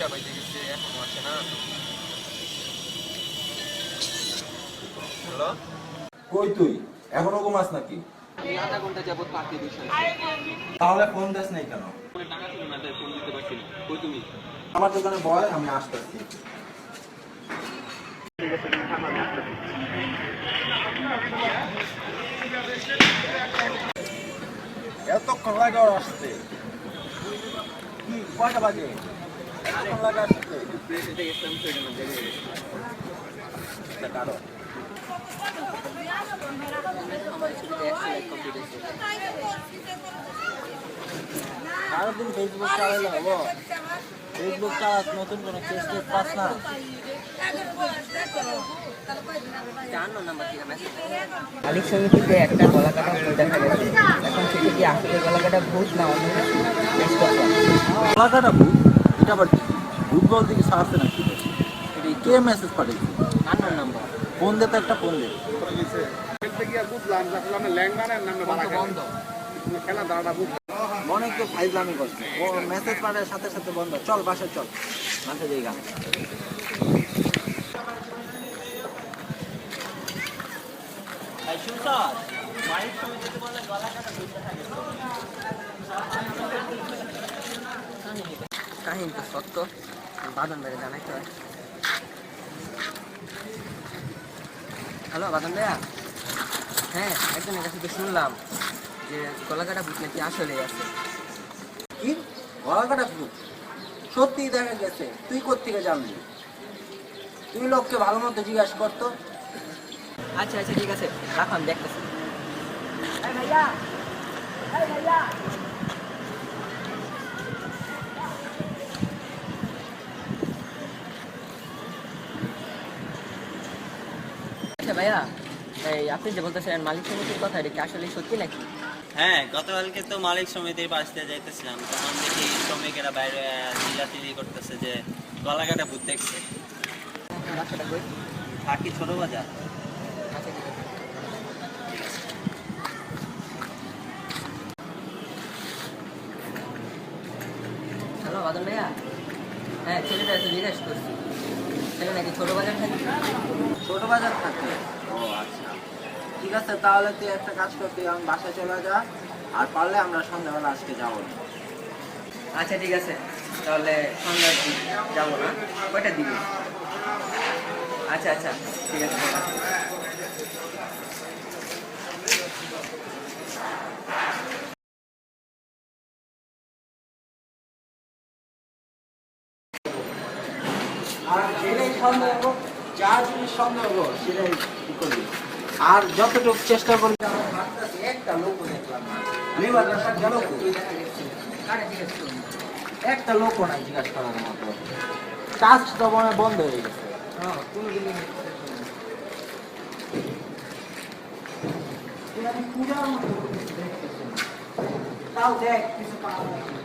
2টা বাজে গেছে এখনো আসে না। হ্যালো, কই তুই এখনো ঘুমাস নাকি? আধা ঘন্টা যাবত পার্কে বসে তাহলে ফোন দিস নাই কেন? আছি। টাকা ছিল না তাই ফোন দিতে পারছি না। কই তুমি? আমার দোকানে বয়, আমি আসতেছি। এতক্ষণ লাগে ওর আসতে? কি কয়টা বাজে? এতক্ষণ লাগে আসতে? প্লেসে গেছিলাম তো এখানে দেরি হয়ে গেছে। এটা কারো সারাদিন ফেসবুক চালাইলে হবো? ফেসবুক চালাস, নতুন কোনো কেস টেস পাস না? মালিক সমিতিতে একটা গলাকাটা ভূত দেখা গেছে। এখন সেটা কি আসলে গলাকাটা ভূত না অন্য কিছু? বেশ কথা। গলাকাটা ভূত? এটা আবার কি? ভূত বলতে কি সারছে নাকি? এটা কে মেসেজ পাঠিয়েছে? আন্নার নাম্বার ফোন দে তো, একটা ফোন দে। বন্ধ। মনে একটু ফাইজলামি করছে, ও মেসেজ পাঠায় সাথে সাথে বন্ধ। চল বাসায় চল, বাসায় যাই গা। কাহিনী তো সত্য, বাদন ভাইয়া জানাইতে হয়। হ্যালো বাদন ভাইয়া, হ্যাঁ একজনের কাছে তো শুনলাম যে গলাকাটা ভূত নাকি আসলেই আছে। কি গলাকাটা ভূত? সত্যি দেখা গেছে? তুই কোত্থেকে জানলি? তুই লোককে ভালো মতো জিজ্ঞাসা করতো। আচ্ছা আচ্ছা ঠিক আছে, রাখো আমি দেখতেছি। আচ্ছা ভাইয়া, এই আপনি যে বলতেছেন মালিক সমিতির কথা, এটা কি আসলে সত্যি নাকি? হ্যাঁ, গতকালকে তো মালিক সমিতির পাশ দিয়ে যাইতেছিলাম, তখন দেখি শ্রমিকেরা বাইরে চিল্লাচিল্লি করতেছে যে গলাকাটা ভূত দেখছে। বাচ্চাটা কই? থাকি ছোট বাজার। আচ্ছা ঠিক আছে। হ্যালো বাদন ভাইয়া, হ্যাঁ ছেলেটা এসে জিজ্ঞেস করছি, ছেলে নাকি ছোট বাজার থাকে। ছোট বাজার থাকে? ও আচ্ছা, ঠিক আছে। তাহলে তুই একটা কাজ করতে, আমি বাসায় চলে যা, আর পারলে আমরা সন্ধ্যাবেলা আজকে যাবো। আচ্ছা ঠিক আছে, তাহলে সন্ধ্যার দিক যাবো না, কয়টার দিকে? আচ্ছা আচ্ছা ঠিক আছে। আর যেটাই সন্দেহ হোক, যা জিনিস সন্দেহ হোক সেটাই কি করবি। আর যতটুকু চেষ্টা করবি, আমার ভাবতেছি একটা লোকও দেখলাম না। লেবারটা গেল কই? আরে ঠিক আছে চলুন। একটা লোকও নাই জিজ্ঞাসা করার মতো। কাজ তো মনে হয় বন্ধ হয়ে গেছে। হ্যাঁ কোনো দিনই তুই আমি পূজার মতো কিছু দেখতেছি না। তাও দেখ কিছু পাওয়া যায় কি।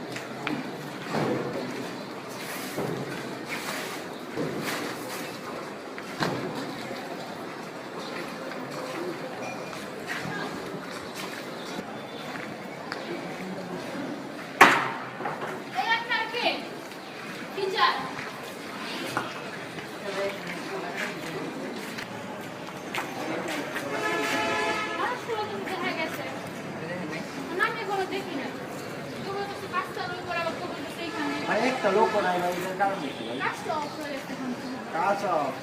ভাই একটা লোকও নাই ভাই, এটার কারণ কি ভাই? কাজ off।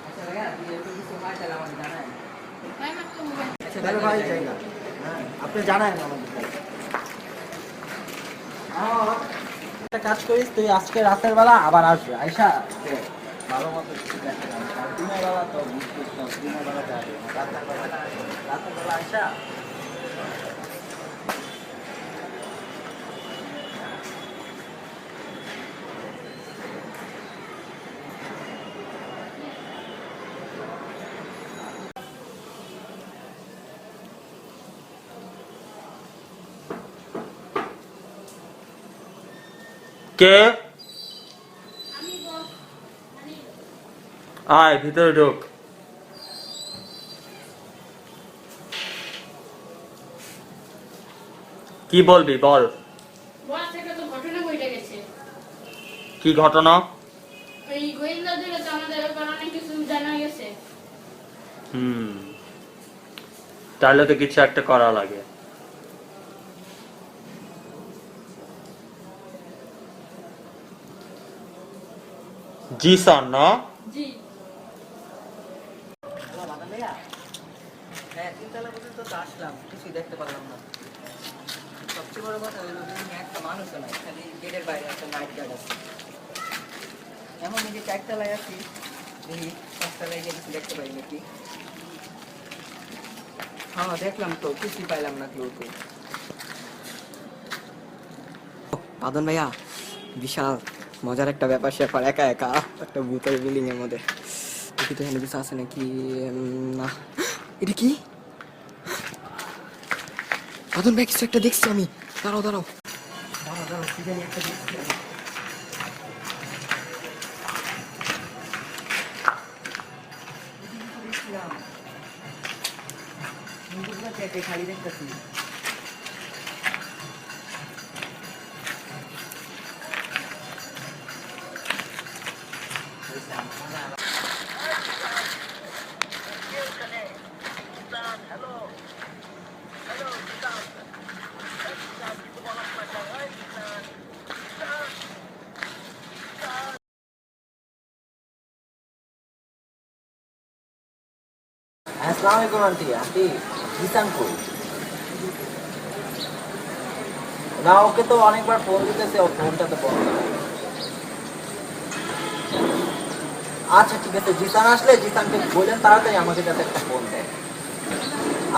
আচ্ছা ভাইয়া, তুই একটু কিছু হয় তাহলে আমাকে জানাই। আচ্ছা তাহলে ভাই জায়গা, হ্যাঁ আপনি জানায় না আমাদের কাছে। একটা কাজ করিস, তুই আজকে রাতের বেলা আবার আসবে, আইসা দেখ, ভালো মতো কিছু দেখা যাবে। আর দিনের বেলা তো বুঝছিস তো, দিনের বেলা যাবে না, রাতের বেলা আইসা। কে? আয় ভিতরে ঢোক। কি বলবি বল। কি ঘটনা? এই গোয়েন্দা দিলে তো আমাদের ব্যাপারে অনেক কিছু জানা গেছে। তাহলে তো কিছু একটা করা লাগে। জি স্যার না? জি। হ্যাঁ 3 তলা পর্যন্ত তো আসলাম, কিছুই দেখতে পারলাম না। সবচেয়ে বড় কথা হলো এখানে একটা মানুষও নাই, খালি গেটের বাইরে একটা নাইট গার্ড আছে। এমন এই যে 4 তলায় আছি, দেখি 5 তলায় গিয়ে কিছু দেখতে পাই নাকি। হ্যাঁ দেখলাম তো, কিছুই পাইলাম না ক্লুতে। বাদন ভাইয়া, বিশাল মজার একটা ব্যাপার স্যাপার, একা একা একটা ভূতের বিল্ডিং এর মধ্যে। দেখি তো এখানে কিছু আছে নাকি। না, এটা কি? বাদন ভাই কিছু একটা দেখছি আমি। দাঁড়াও দাঁড়াও দাঁড়াও দাঁড়াও, কি জানি একটা দেখছি আমি। খালি দেখতেছি। আসসালামু আলাইকুম আন্টি। আন্টি জিসান কই? না, ওকে তো অনেকবার ফোন দিতেছে, ও ফোনটা তো বন্ধ। আচ্ছা ঠিক আছে, জিসান আসলে জিসানকে বলেন তাড়াতাড়ি আমাকে যাতে একটা ফোন দেয়।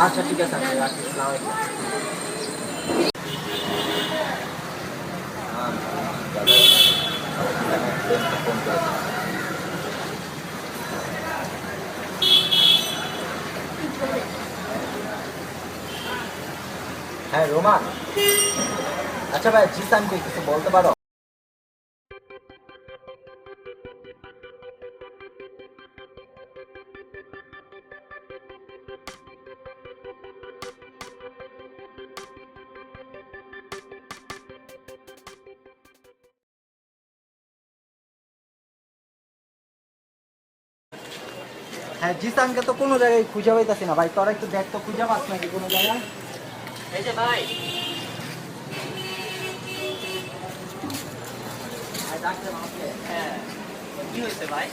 আচ্ছা ঠিক আছে আন্টি, রাখছি। আসসালামু আলাইকুম। ফোন করে হ্যাঁ রোমান। আচ্ছা ভাই, জিসানকে কিছু বলতে পারো? হ্যাঁ জিসানকে তো কোনো জায়গায় খুঁজে পাইতাছি না ভাই, তোরা একটু দেখ তো, খুঁজে পাস নাকি কোনো জায়গায়? এই যে ভাই, হ্যাঁ কি হয়েছে ভাই?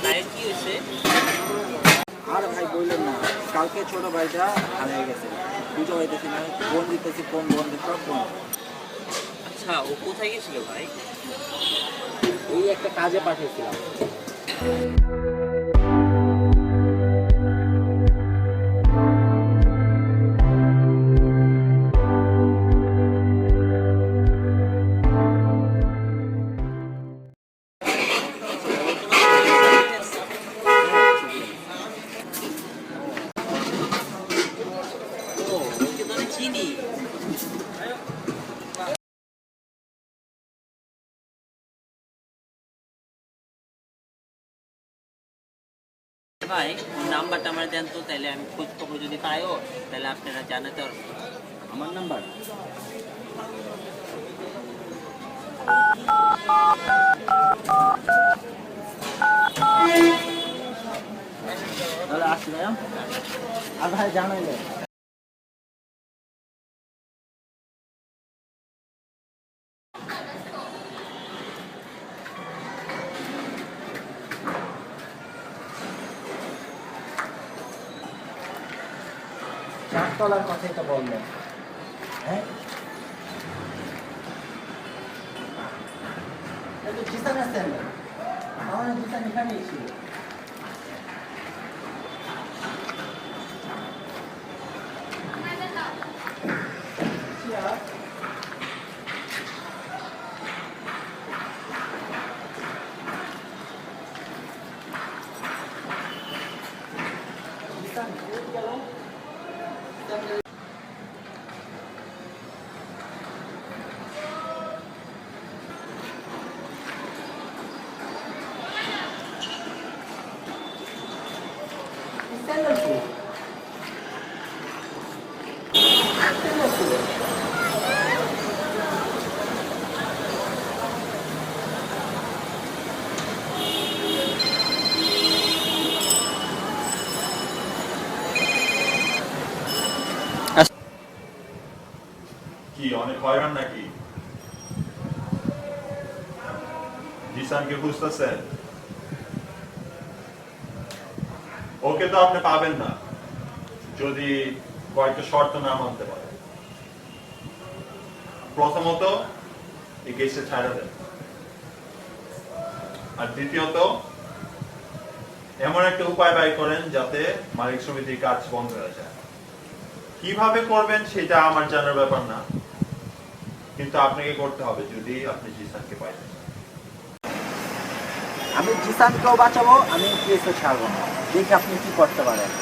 ভাইয়ের কি হয়েছে? আর ভাই বললেন না, কালকে ছোট ভাইটা হারিয়ে গেছে, খুঁজে পাইতেছি না, ফোন দিতেছি, ফোন বন্ধ, সব বন্ধ। আচ্ছা, ও কোথায় গেছিল ভাই? এই একটা কাজে পাঠিয়েছিলাম। ও, ওকে তো আমি চিনি। ভাই নাম্বারটা আমার দেন তো, তাহলে আমি খোঁজ খবর যদি পাইও তাহলে আপনারা জানাতে পারবো। আমার নাম্বার? তাহলে আসলে আর ভাই জানাইলে চারতলার কথাই তো বললেন। হ্যাঁ এই তো জিসান আসছেন, আমার জিসান এখানেই ছিল। জিসান কোথায় গেল? স্যান্ডেল হয়রান নাকি? জিসানকে খুঁজতেছেন? ওকে তো আপনি পাবেন না যদি কয়েকটা শর্ত না মানতে পারে। প্রথমত এই কেসটা ছাড়া দেন, আর দ্বিতীয়ত এমন একটা উপায় ব্যয় করেন যাতে মালিক সমিতির কাজ বন্ধ হয়ে যায়। কিভাবে করবেন সেটা আমার জানার ব্যাপার না, কিন্তু আপনাকে করতে হবে যদি আপনি জিসানকে পাইতেন। আমি জিসানকেও বাঁচাবো, আমি কেসও ছাড়বো না। দেখি আপনি কি করতে পারেন।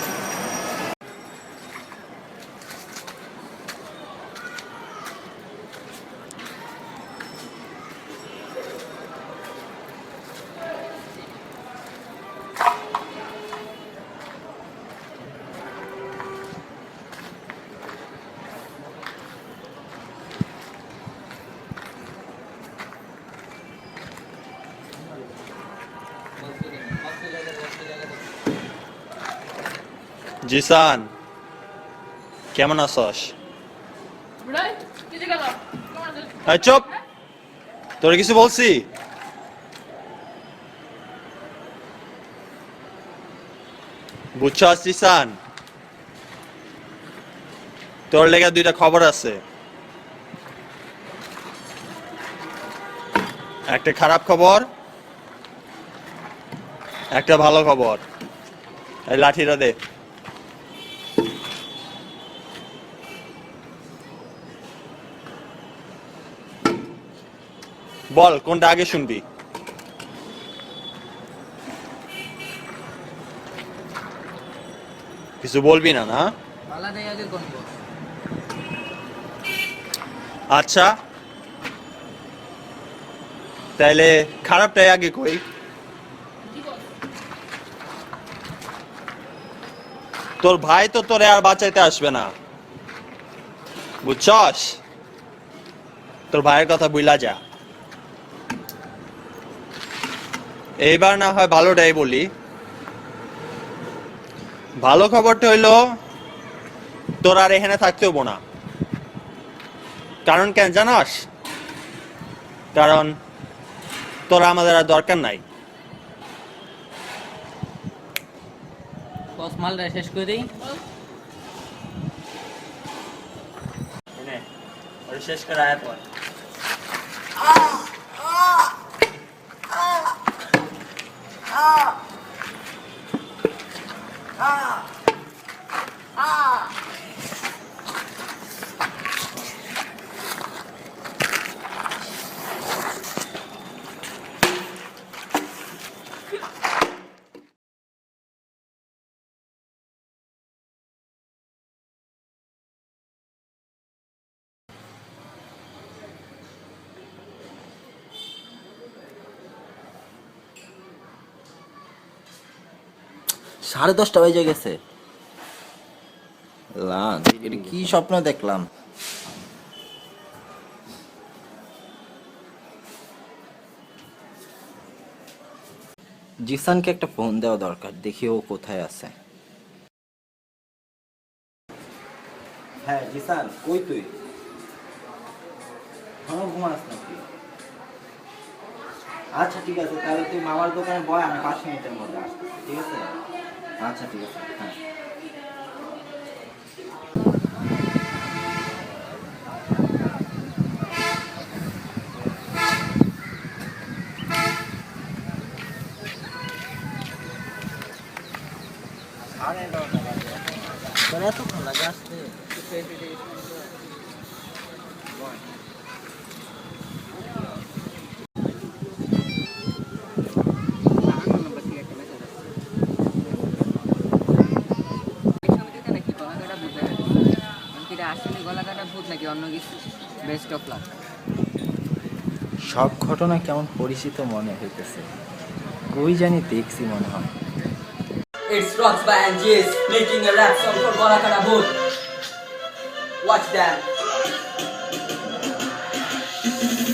জিসান, কেমন আছস? Right? Did you get up? Come on, এই চুপ, তোরে কিছু বলছি? বুঝছস জিসান, তোর লেগে দুইটা খবর আছে। একটা খারাপ খবর, একটা ভালো খবর। এই লাঠিটা দে। বল কোনটা আগে শুনবি? কিছু বলবি না? না, আলাদাই আগে গণব। আচ্ছা তাইলে খারাপটাই আগে কই। তোর ভাই তো তোরে আর বাঁচাইতে আসবে না, বুঝছস? তোর ভাইয়ের কথা বুইলা যা। এইবার না হয় ভালোটাই বলি। ভালো খবরটা হইলো তোর আর এখানে থাকতে হবো না। কারণ কেন জানাস? কারণ তোর আমাদের আর দরকার নাই। বস মালটা শেষ করে দিই। শেষ করে আয় পর। সাড়ে 10টা বেজে গেছে। এটা কি স্বপ্ন দেখলাম? জিসানকে একটা ফোন দেওয়া দরকার, দেখি ও কোথায় আছে। হ্যাঁ জিসান, কই তুই? ঘুমাস নাকি? আচ্ছা ঠিক আছে, তাহলে তুই মামার দোকানে বয়, আমি 5 মিনিটের মধ্যে আসতেছি, ঠিক আছে? আচ্ছা ঠিক আছে, হ্যাঁ। তোর এতক্ষণ লাগে আসতে? সব ঘটনা কেমন পরিচিত মনে হইতেছে, কই জানি দেখছি মনে হয়। It's Rocks by NGS making a rap song for Golakara Bhoot. Watch them.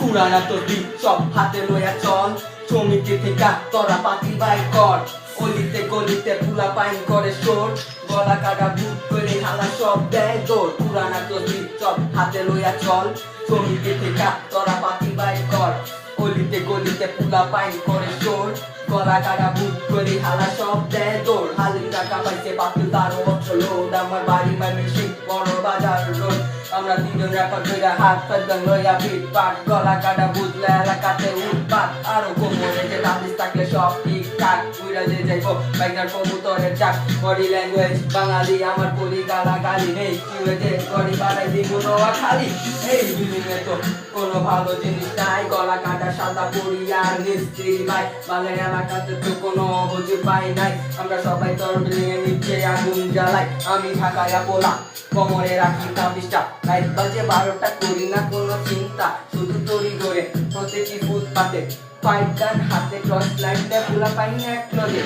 Kurana to beat chop hate loya chol. Chomike theka tora pati by god. Olite goli গলিতে পুলা পাইন করে শোর গলা কাটা বুট করে হালা সব দেয় দৌড় পুরানা তো চপ হাতে লইয়া চল শ্রমিকে থেকে তোরা পাতি বাই কর গলিতে গলিতে পুলা পাইন করে শোর গলা কাটা বুট করে হালা সব দেয় দৌড় হালি টাকা পাইছে বাতিল তারও লোড আমার বাড়ি মাইমেছি বড় বাজার রোড আমরা তিনজন র্যাপার কইরা হাত পাতলাম লইয়া পিট পাট গলা কাটা বুঝলে এলাকাতে উৎপাত আরো কোমরে যে তাবিজ থাকলে সব ঠিকঠাক উইরা যে যাইব বাইকার কবুতরের ডাক বডি ল্যাঙ্গুয়েজ বাঙালি আমার পরি গালা গালি নেই ইউএতে বডি বাড়াই দিব নোয়া খালি এই বিল্ডিংয়ে তো কোনো ভালো জিনিস নাই গলা কাটা সাদা পরি আর মিস্ত্রি ভাই বালে এলাকাতে তো কোনো হুজুর পাই নাই আমরা সবাই তোর বিল্ডিংয়ে নিচে আগুন জ্বালাই আমি ঢাকায় পোলা কোমরে রাখি তাবিজটা রাইত বাজে 12টা করি না কোনো চিন্তা শুধু তরি করে প্রতিটি ফুটপাতে পাইপ গান হাতে টর্চ লাইট পুলা পাইনি এক লগে